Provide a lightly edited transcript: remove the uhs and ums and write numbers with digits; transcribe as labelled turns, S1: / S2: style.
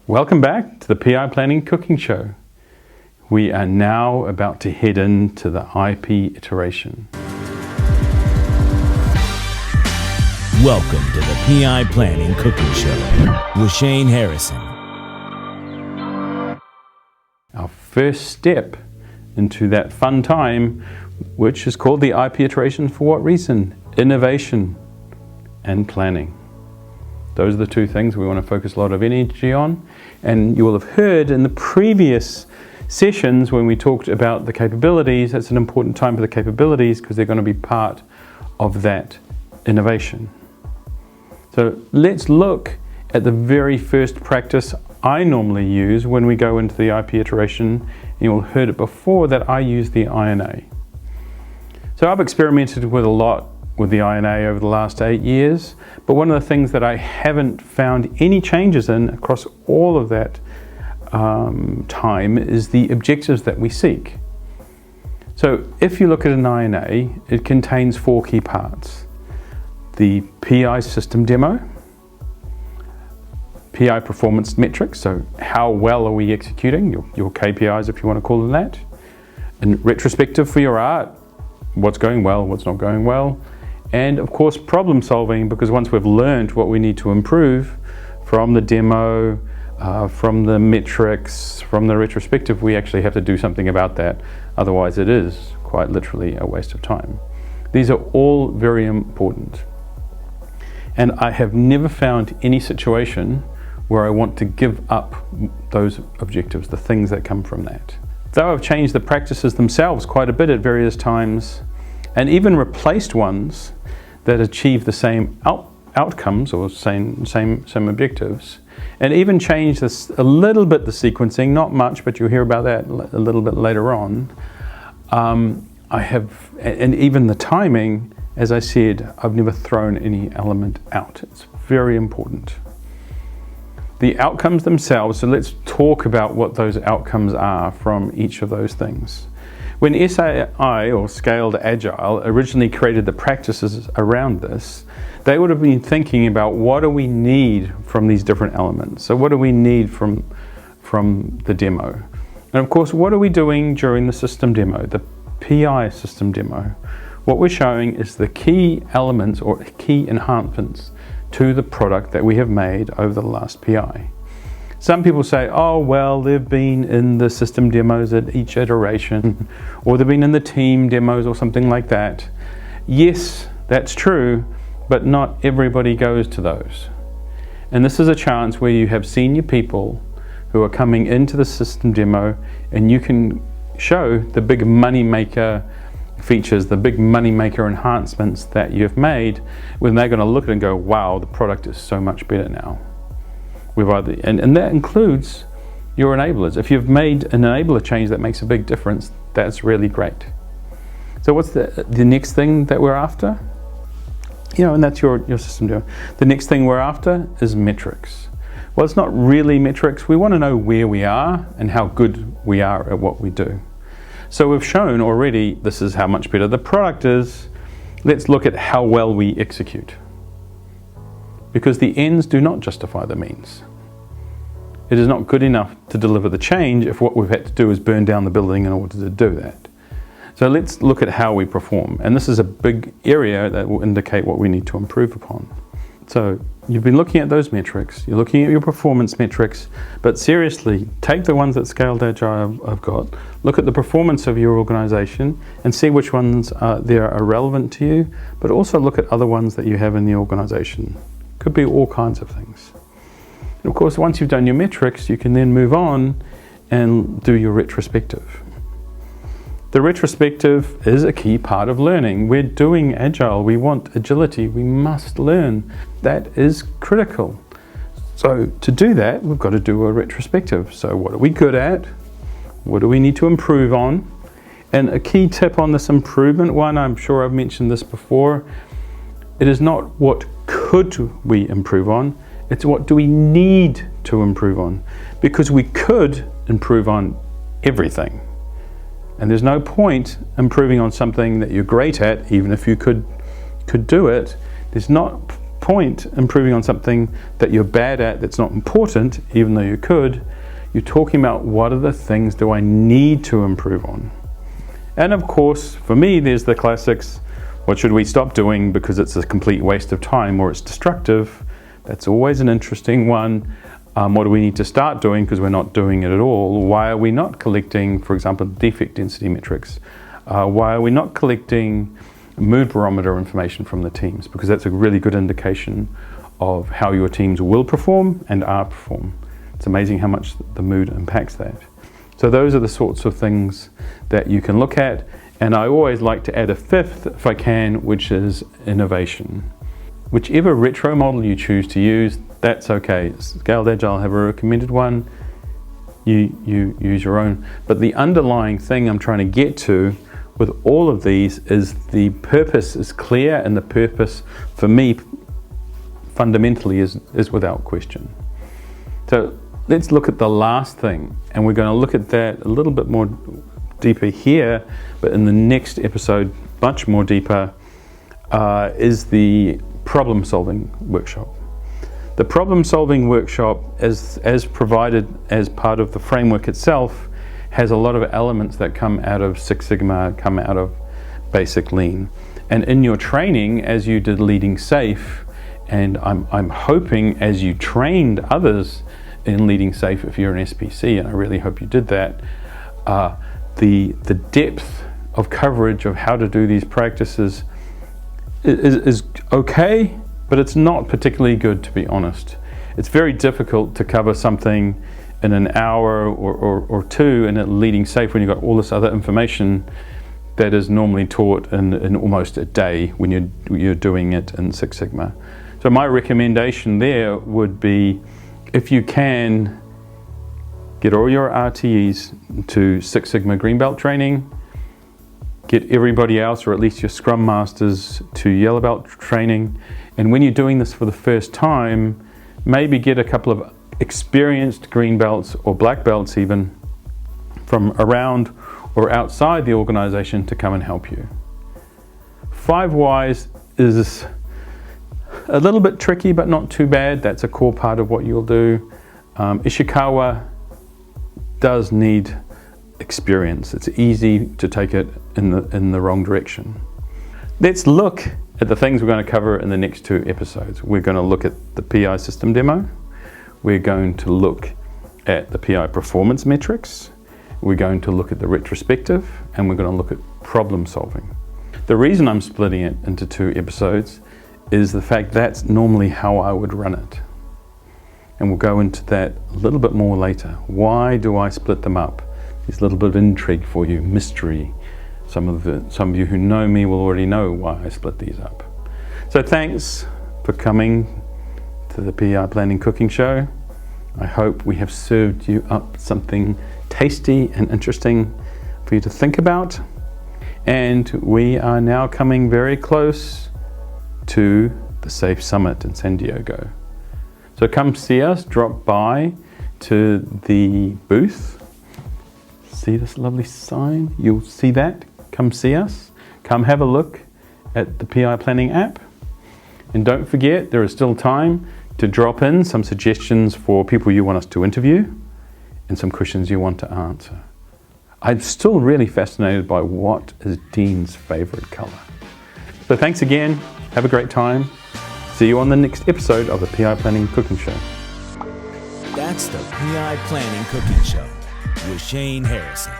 S1: Welcome back to the PI Planning Cooking Show. We are now about to head into the IP iteration.
S2: Welcome to the PI Planning Cooking Show with Shane Harrison.
S1: Our first step into that fun time, which is called the IP iteration. For what reason? Innovation and planning. Those are the two things we want to focus a lot of energy on. And you will have heard in the previous sessions when we talked about the capabilities, that's an important time for the capabilities because they're going to be part of that innovation. So let's look at the very first practice I normally use when we go into the IP iteration. You'll have heard it before that I use the INA. So I've experimented with a lot with the INA over the last 8 years, but one of the things that I haven't found any changes in across all of that time is the objectives that we seek. So if you look at an INA, it contains 4 key parts. The PI system demo, PI performance metrics, so how well are we executing, your KPIs if you want to call them that, and retrospective for your art, what's going well, what's not going well, and of course problem solving, because once we've learned what we need to improve from the demo, from the metrics, from the retrospective, we actually have to do something about that. Otherwise it is quite literally a waste of time. These are all very important. And I have never found any situation where I want to give up those objectives, the things that come from that. Though I've changed the practices themselves quite a bit at various times, and even replaced ones that achieve the same outcomes or same objectives, and even changed this a little bit, the sequencing, not much, but you'll hear about that a little bit later on. I have, and even the timing, as I said, I've never thrown any element out. It's very important. The outcomes themselves, so let's talk about what those outcomes are from each of those things. When SAI, or Scaled Agile, originally created the practices around this, they would have been thinking about what do we need from these different elements. So what do we need from the demo? And of course, what are we doing during the system demo, the PI system demo? What we're showing is the key elements or key enhancements to the product that we have made over the last PI. Some people say, oh, well, they've been in the system demos at each iteration, or they've been in the team demos or something like that. Yes, that's true, but not everybody goes to those. And this is a chance where you have senior people who are coming into the system demo, and you can show the big money maker features, the big money maker enhancements that you've made, when they're going to look at it and go, wow, the product is so much better now. And that includes your enablers. If you've made an enabler change that makes a big difference, that's really great. So what's the next thing that we're after? And that's your system demo. The next thing we're after is metrics. Well, it's not really metrics. We want to know where we are and how good we are at what we do. So we've shown already this is how much better the product is. Let's look at how well we execute. Because the ends do not justify the means. It is not good enough to deliver the change if what we've had to do is burn down the building in order to do that. So let's look at how we perform. And this is a big area that will indicate what we need to improve upon. So you've been looking at those metrics, you're looking at your performance metrics, but seriously, take the ones that Scaled Agile I've got, look at the performance of your organization and see which ones there are relevant to you, but also look at other ones that you have in the organization. Could be all kinds of things. And of course, once you've done your metrics, you can then move on and do your retrospective. The retrospective is a key part of learning. We're doing Agile, we want agility, we must learn. That is critical. So to do that, we've got to do a retrospective. So what are we good at? What do we need to improve on? And a key tip on this improvement one, I'm sure I've mentioned this before, it is not what could we improve on, it's what do we need to improve on. Because we could improve on everything. And there's no point improving on something that you're great at, even if you could do it. There's not point improving on something that you're bad at that's not important, even though you could, you're talking about what are the things do I need to improve on. And of course, for me, there's the classics, what should we stop doing because it's a complete waste of time or it's destructive. That's always an interesting one. What do we need to start doing because we're not doing it at all? Why are we not collecting, for example, defect density metrics? Why are we not collecting mood barometer information from the teams? Because that's a really good indication of how your teams will perform and are perform. It's amazing how much the mood impacts that. So those are the sorts of things that you can look at. And I always like to add a fifth, if I can, which is innovation. Whichever retro model you choose to use, that's okay. Scaled Agile have a recommended one. You use your own. But the underlying thing I'm trying to get to with all of these is the purpose is clear, and the purpose for me fundamentally is without question. So let's look at the last thing, and we're going to look at that a little bit more deeper here, but in the next episode, much more deeper, is the problem solving workshop. The problem solving workshop, as provided as part of the framework itself, has a lot of elements that come out of Six Sigma, come out of basic lean. And in your training, as you did leading safe, and I'm hoping as you trained others in leading safe, if you're an SPC, and I really hope you did that, the depth of coverage of how to do these practices is okay, but it's not particularly good, to be honest. It's very difficult to cover something in an hour or two in a leading safe when you've got all this other information that is normally taught in almost a day when you're doing it in Six Sigma. So my recommendation there would be, if you can, get all your RTEs to Six Sigma Green Belt training, get everybody else, or at least your Scrum Masters, to Yellow Belt training, and when you're doing this for the first time, maybe get a couple of experienced Green Belts or Black Belts even from around or outside the organization to come and help you. 5 whys is a little bit tricky, but not too bad. That's a core part of what you'll do. Ishikawa does need experience. It's easy to take it in the wrong direction. Let's look at the things we're going to cover in the next 2 episodes. We're going to look at the PI system demo. We're going to look at the PI performance metrics. We're going to look at the retrospective, and we're going to look at problem solving. The reason I'm splitting it into 2 episodes is the fact that's normally how I would run it. And we'll go into that a little bit more later. Why do I split them up? There's a little bit of intrigue for you, mystery. Some of you who know me will already know why I split these up. So thanks for coming to the PI Planning Cooking Show. I hope we have served you up something tasty and interesting for you to think about. And we are now coming very close to the Safe Summit in San Diego. So come see us, drop by to the booth. See this lovely sign? You'll see that. Come see us. Come have a look at the PI Planning app. And don't forget, there is still time to drop in some suggestions for people you want us to interview and some questions you want to answer. I'm still really fascinated by what is Dean's favorite color. So thanks again. Have a great time. See you on the next episode of the PI Planning Cooking Show.
S2: That's the PI Planning Cooking Show with Shane Harrison.